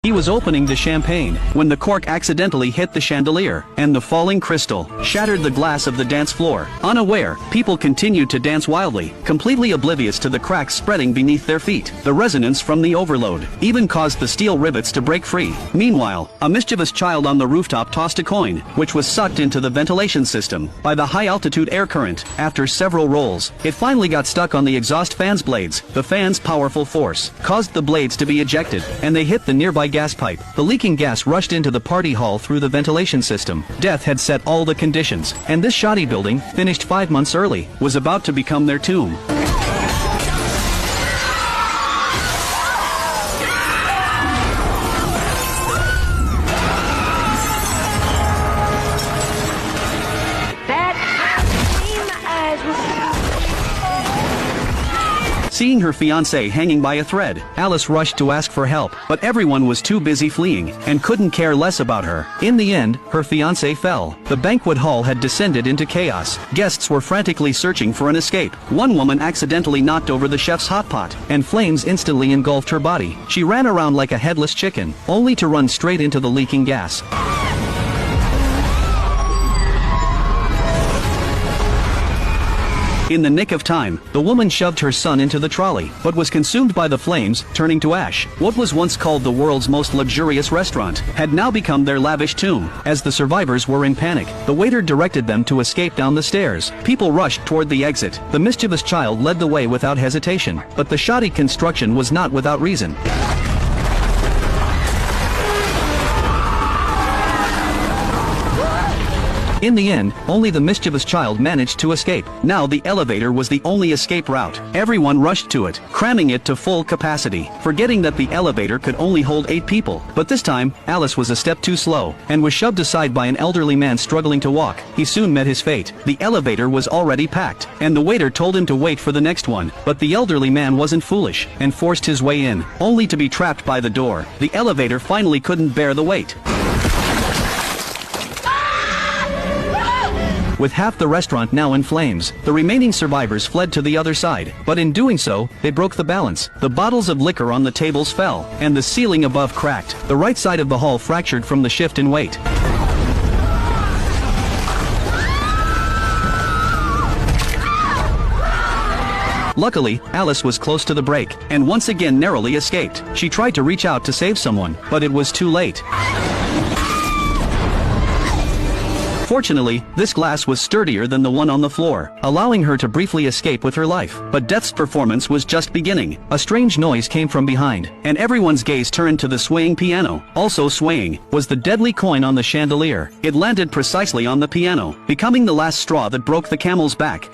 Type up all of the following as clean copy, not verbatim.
He was opening the champagne when the cork accidentally hit the chandelier, and the falling crystal shattered the glass of the dance floor. Unaware, people continued to dance wildly, completely oblivious to the cracks spreading beneath their feet. The resonance from the overload even caused the steel rivets to break free. Meanwhile, a mischievous child on the rooftop tossed a coin, which was sucked into the ventilation system by the high-altitude air current. After several rolls, it finally got stuck on the exhaust fan's blades. The fan's powerful force caused the blades to be ejected, and they hit the nearby gas pipe. The leaking gas rushed into the party hall through the ventilation system. Death had set all the conditions, and this shoddy building, finished 5 months early, was about to become their tomb. Seeing her fiancé hanging by a thread, Alice rushed to ask for help, but everyone was too busy fleeing and couldn't care less about her. In the end, her fiancé fell. The banquet hall had descended into chaos. Guests were frantically searching for an escape. One woman accidentally knocked over the chef's hot pot, and flames instantly engulfed her body. She ran around like a headless chicken, only to run straight into the leaking gas. In the nick of time, the woman shoved her son into the trolley, but was consumed by the flames, turning to ash. What was once called the world's most luxurious restaurant had now become their lavish tomb. As the survivors were in panic, the waiter directed them to escape down the stairs. People rushed toward the exit. The mischievous child led the way without hesitation, but the shoddy construction was not without reason. In the end, only the mischievous child managed to escape. Now the elevator was the only escape route. Everyone rushed to it, cramming it to full capacity, forgetting that the elevator could only hold 8 people. But this time, Alice was a step too slow, and was shoved aside by an elderly man struggling to walk. He soon met his fate. The elevator was already packed, and the waiter told him to wait for the next one. But the elderly man wasn't foolish, and forced his way in, only to be trapped by the door. The elevator finally couldn't bear the weight. With half the restaurant now in flames, the remaining survivors fled to the other side, but in doing so, they broke the balance. The bottles of liquor on the tables fell, and the ceiling above cracked. The right side of the hall fractured from the shift in weight. Luckily, Alice was close to the break, and once again narrowly escaped. She tried to reach out to save someone, but it was too late. Fortunately, this glass was sturdier than the one on the floor, allowing her to briefly escape with her life. But Death's performance was just beginning. A strange noise came from behind, and everyone's gaze turned to the swaying piano. Also swaying was the deadly coin on the chandelier. It landed precisely on the piano, becoming the last straw that broke the camel's back.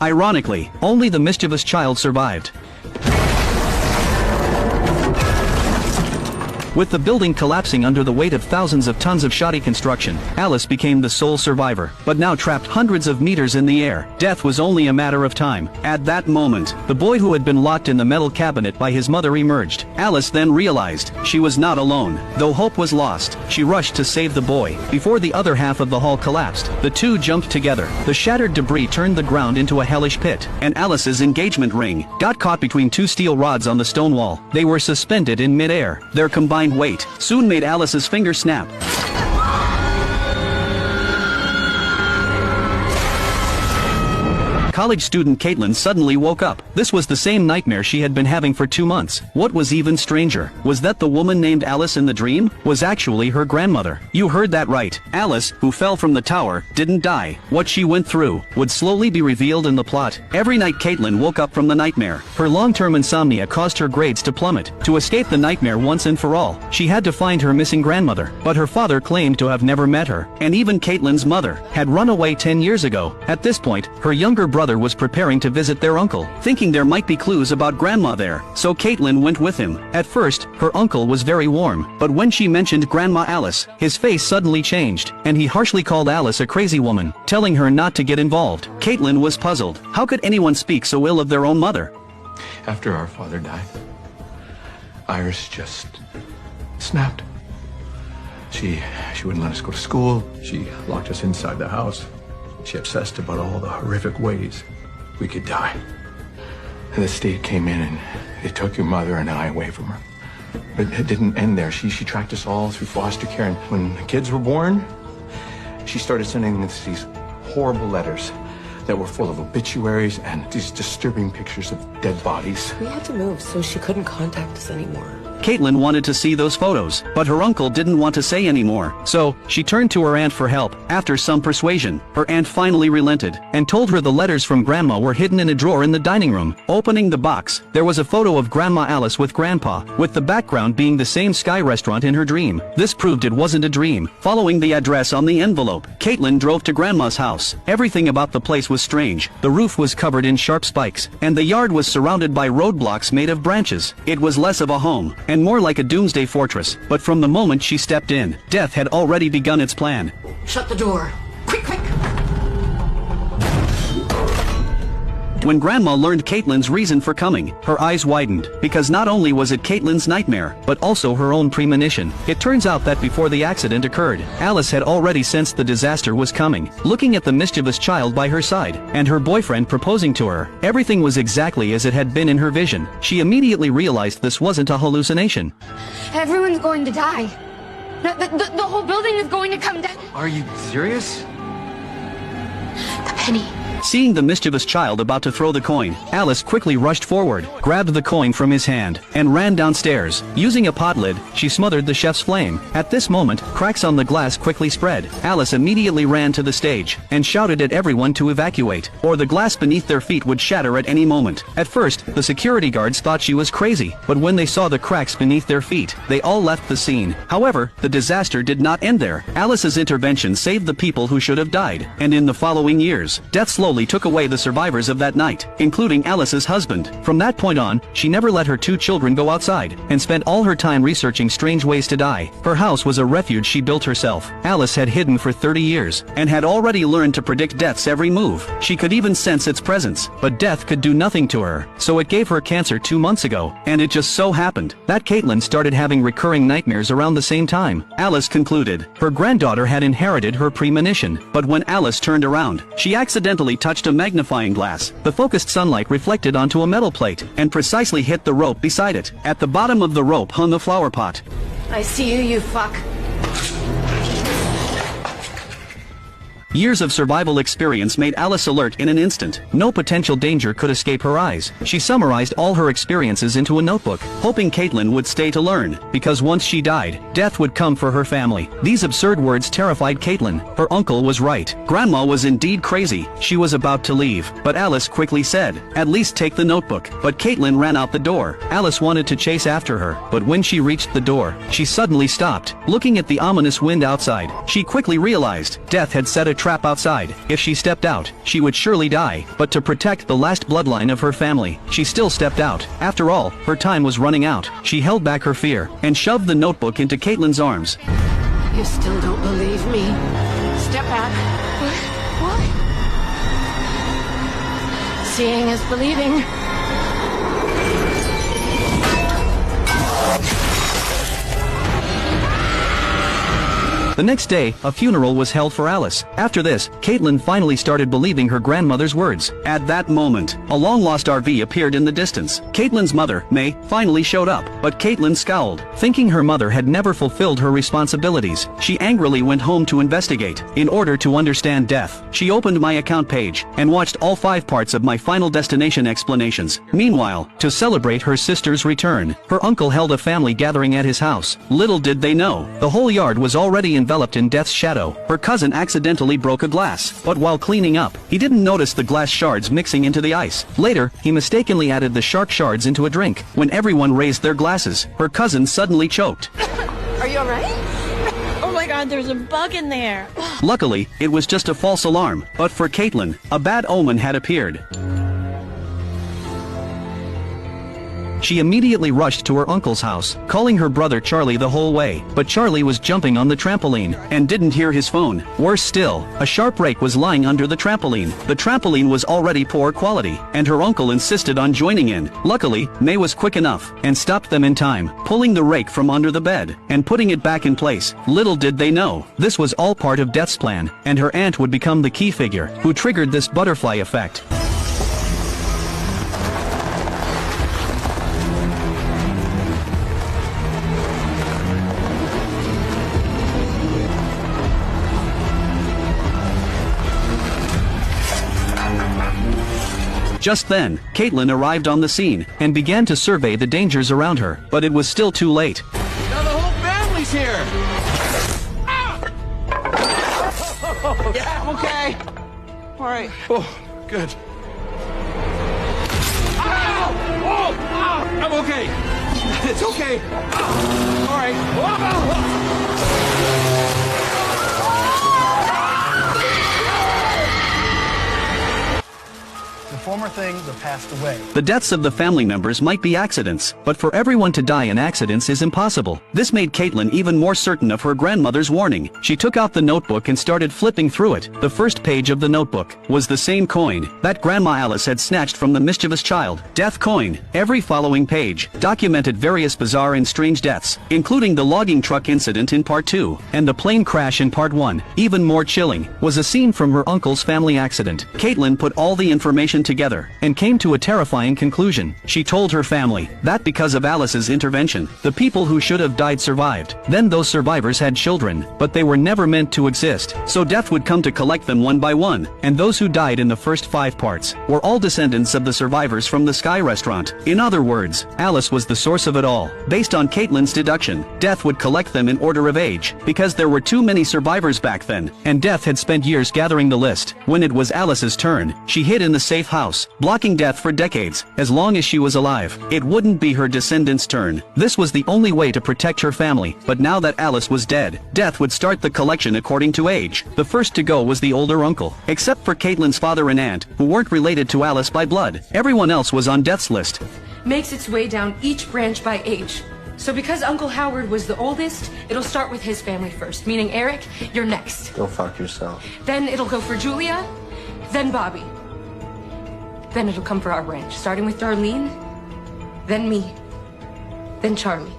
Ironically, only the mischievous child survived. With the building collapsing under the weight of thousands of tons of shoddy construction, Alice became the sole survivor, but now trapped hundreds of meters in the air. Death was only a matter of time. At that moment, the boy who had been locked in the metal cabinet by his mother emerged. Alice then realized she was not alone. Though hope was lost, she rushed to save the boy. Before the other half of the hall collapsed, the two jumped together. The shattered debris turned the ground into a hellish pit, and Alice's engagement ring got caught between 2 steel rods on the stone wall. They were suspended in mid-air. Their combined weight soon made Alice's finger snap. College student Caitlin suddenly woke up. This was the same nightmare she had been having for 2 months. What was even stranger was that the woman named Alice in the dream was actually her grandmother. You heard that right. Alice, who fell from the tower, didn't die. What she went through would slowly be revealed in the plot. Every night Caitlin woke up from the nightmare. Her long-term insomnia caused her grades to plummet. To escape the nightmare once and for all, she had to find her missing grandmother. But her father claimed to have never met her, and even Caitlin's mother had run away 10 years ago. At this point, her younger brother was preparing to visit their uncle, thinking there might be clues about grandma there, so Caitlin went with him. At first, her uncle was very warm, but when she mentioned Grandma Alice, his face suddenly changed, and he harshly called Alice a crazy woman, telling her not to get involved. Caitlin was puzzled. How could anyone speak so ill of their own mother? After our father died, Iris just snapped. She wouldn't let us go to school. She locked us inside the house. She obsessed about all the horrific ways we could die. And the state came in and they took your mother and I away from her. But it didn't end there. She tracked us all through foster care. And when the kids were born, she started sending us these horrible letters that were full of obituaries and these disturbing pictures of dead bodies. We had to move so she couldn't contact us anymore. Caitlin wanted to see those photos, but her uncle didn't want to say anymore. So, she turned to her aunt for help. After some persuasion, her aunt finally relented and told her the letters from Grandma were hidden in a drawer in the dining room. Opening the box, there was a photo of Grandma Alice with Grandpa, with the background being the same Sky restaurant in her dream. This proved it wasn't a dream. Following the address on the envelope, Caitlin drove to Grandma's house. Everything about the place was strange. The roof was covered in sharp spikes, and the yard was surrounded by roadblocks made of branches. It was less of a home, and more like a doomsday fortress. But from the moment she stepped in, death had already begun its plan. Shut the door. Quick, quick! When Grandma learned Caitlin's reason for coming, her eyes widened, because not only was it Caitlin's nightmare, but also her own premonition. It turns out that before the accident occurred, Alice had already sensed the disaster was coming. Looking at the mischievous child by her side, and her boyfriend proposing to her, everything was exactly as it had been in her vision. She immediately realized this wasn't a hallucination. Everyone's going to die. The whole building is going to come down. Are you serious? The penny. Seeing the mischievous child about to throw the coin, Alice quickly rushed forward, grabbed the coin from his hand, and ran downstairs. Using a pot lid, she smothered the chef's flame. At this moment, cracks on the glass quickly spread. Alice immediately ran to the stage, and shouted at everyone to evacuate, or the glass beneath their feet would shatter at any moment. At first, the security guards thought she was crazy, but when they saw the cracks beneath their feet, they all left the scene. However, the disaster did not end there. Alice's intervention saved the people who should have died, and in the following years, death slowly took away the survivors of that night, including Alice's husband. From that point on, she never let her 2 children go outside, and spent all her time researching strange ways to die. Her house was a refuge she built herself. Alice had hidden for 30 years, and had already learned to predict death's every move. She could even sense its presence, but death could do nothing to her. So it gave her cancer 2 months ago, and it just so happened that Caitlin started having recurring nightmares around the same time. Alice concluded her granddaughter had inherited her premonition, but when Alice turned around, she accidentally touched a magnifying glass. The focused sunlight reflected onto a metal plate, and precisely hit the rope beside it. At the bottom of the rope hung a flower pot. I see you, you fuck. Years of survival experience made Alice alert in an instant. No potential danger could escape her eyes. She summarized all her experiences into a notebook, hoping Caitlin would stay to learn, because once she died, death would come for her family. These absurd words terrified Caitlin. Her uncle was right. Grandma was indeed crazy. She was about to leave, but Alice quickly said, "At least take the notebook." But Caitlin ran out the door. Alice wanted to chase after her, but when she reached the door, she suddenly stopped. Looking at the ominous wind outside, she quickly realized death had set a trap outside. If she stepped out, she would surely die. But to protect the last bloodline of her family, she still stepped out. After all, her time was running out. She held back her fear, and shoved the notebook into Caitlin's arms. You still don't believe me? Step back. What? Seeing is believing. The next day, a funeral was held for Alice. After this, Caitlin finally started believing her grandmother's words. At that moment, a long-lost RV appeared in the distance. Caitlin's mother, May, finally showed up, but Caitlin scowled. Thinking her mother had never fulfilled her responsibilities, she angrily went home to investigate. In order to understand death, she opened my account page, and watched all 5 parts of my Final Destination explanations. Meanwhile, to celebrate her sister's return, her uncle held a family gathering at his house. Little did they know, the whole yard was already enveloped in death's shadow. Her cousin accidentally broke a glass, but while cleaning up, he didn't notice the glass shards mixing into the ice. Later, he mistakenly added the shark shards into a drink. When everyone raised their glasses, her cousin suddenly choked. Are you alright? Oh my god, there's a bug in there. Luckily, it was just a false alarm, but for Caitlin, a bad omen had appeared. She immediately rushed to her uncle's house, calling her brother Charlie the whole way. But Charlie was jumping on the trampoline and didn't hear his phone. Worse still, a sharp rake was lying under the trampoline. The trampoline was already poor quality, and her uncle insisted on joining in. Luckily, May was quick enough and stopped them in time, pulling the rake from under the bed and putting it back in place. Little did they know, this was all part of Death's plan, and her aunt would become the key figure who triggered this butterfly effect. Just then, Caitlin arrived on the scene and began to survey the dangers around her, but it was still too late. Now the whole family's here! Ah! Yeah, I'm okay. All right. Oh, good. Ow! Oh! Ow! I'm okay. It's okay. Ow. All right. The former things have passed away. The deaths of the family members might be accidents, but for everyone to die in accidents is impossible. This made Caitlin even more certain of her grandmother's warning. She took out the notebook and started flipping through it. The first page of the notebook was the same coin that Grandma Alice had snatched from the mischievous child. Death coin. Every following page documented various bizarre and strange deaths, including the logging truck incident in Part 2 and the plane crash in Part 1. Even more chilling was a scene from her uncle's family accident. Caitlin put all the information together and came to a terrifying conclusion. She told her family that because of Alice's intervention, the people who should have died survived. Then those survivors had children, but they were never meant to exist, so Death would come to collect them one by one, and those who died in the first 5 parts were all descendants of the survivors from the Sky Restaurant. In other words, Alice was the source of it all. Based on Caitlin's deduction, Death would collect them in order of age, because there were too many survivors back then, and Death had spent years gathering the list. When it was Alice's turn, she hid in the safe house, blocking Death for decades. As long as she was alive, it wouldn't be her descendants' turn. This was the only way to protect her family, but now that Alice was dead, Death would start the collection according to age. The first to go was the older uncle, except for Caitlin's father and aunt, who weren't related to Alice by blood. Everyone else was on Death's list. Makes its way down each branch by age. So because Uncle Howard was the oldest, it'll start with his family first, meaning Eric, you're next. Go fuck yourself. Then it'll go for Julia, then Bobby. Then it'll come for our branch, starting with Darlene, then me, then Charlie.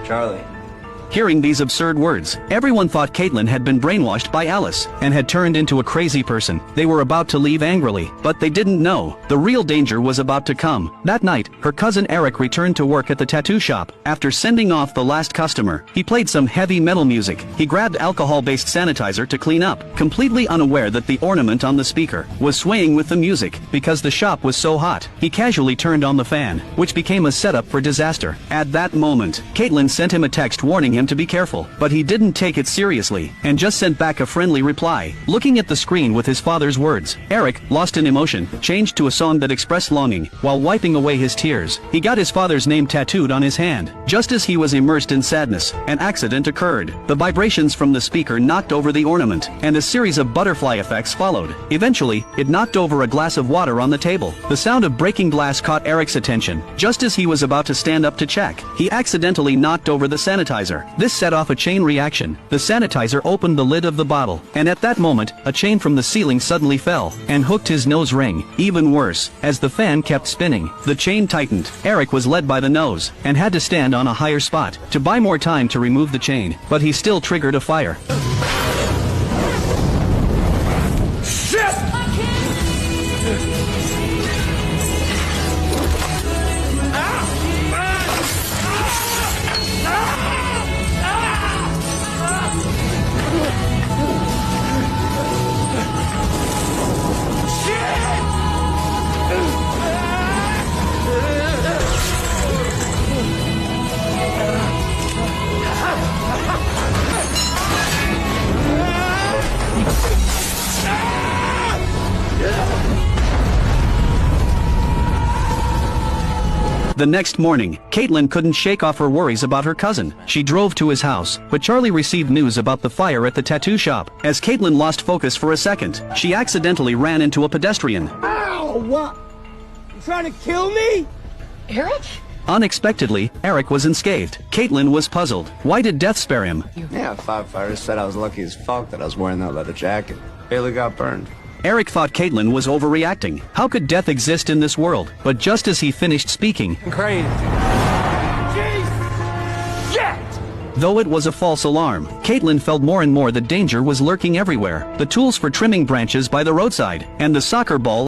Charlie. Hearing these absurd words, everyone thought Caitlin had been brainwashed by Alice and had turned into a crazy person. They were about to leave angrily, but they didn't know the real danger was about to come. That night, her cousin Eric returned to work at the tattoo shop. After sending off the last customer, he played some heavy metal music. He grabbed alcohol-based sanitizer to clean up, completely unaware that the ornament on the speaker was swaying with the music. Because the shop was so hot, he casually turned on the fan, which became a setup for disaster. At that moment, Caitlin sent him a text warning him to be careful, but he didn't take it seriously and just sent back a friendly reply. Looking at the screen with his father's words, Eric, lost in emotion, changed to a song that expressed longing. While wiping away his tears, he got his father's name tattooed on his hand. Just as he was immersed in sadness, an accident occurred. The vibrations from the speaker knocked over the ornament, and a series of butterfly effects followed. Eventually, it knocked over a glass of water on the table. The sound of breaking glass caught Eric's attention. Just as he was about to stand up to check, he accidentally knocked over the sanitizer. This set off a chain reaction. The sanitizer opened the lid of the bottle, and at that moment, a chain from the ceiling suddenly fell and hooked his nose ring. Even worse, as the fan kept spinning, the chain tightened. Eric was led by the nose and had to stand on a higher spot to buy more time to remove the chain, but he still triggered a fire. The next morning, Caitlin couldn't shake off her worries about her cousin. She drove to his house, but Charlie received news about the fire at the tattoo shop. As Caitlin lost focus for a second, she accidentally ran into a pedestrian. Ow! What? You trying to kill me? Eric? Unexpectedly, Eric was unscathed. Caitlin was puzzled. Why did death spare him? Yeah, firefighters said I was lucky as fuck that I was wearing that leather jacket. Barely got burned. Eric thought Caitlin was overreacting. How could death exist in this world? But just as he finished speaking, Crazy. though it was a false alarm, Caitlin felt more and more that danger was lurking everywhere. The tools for trimming branches by the roadside, and the soccer ball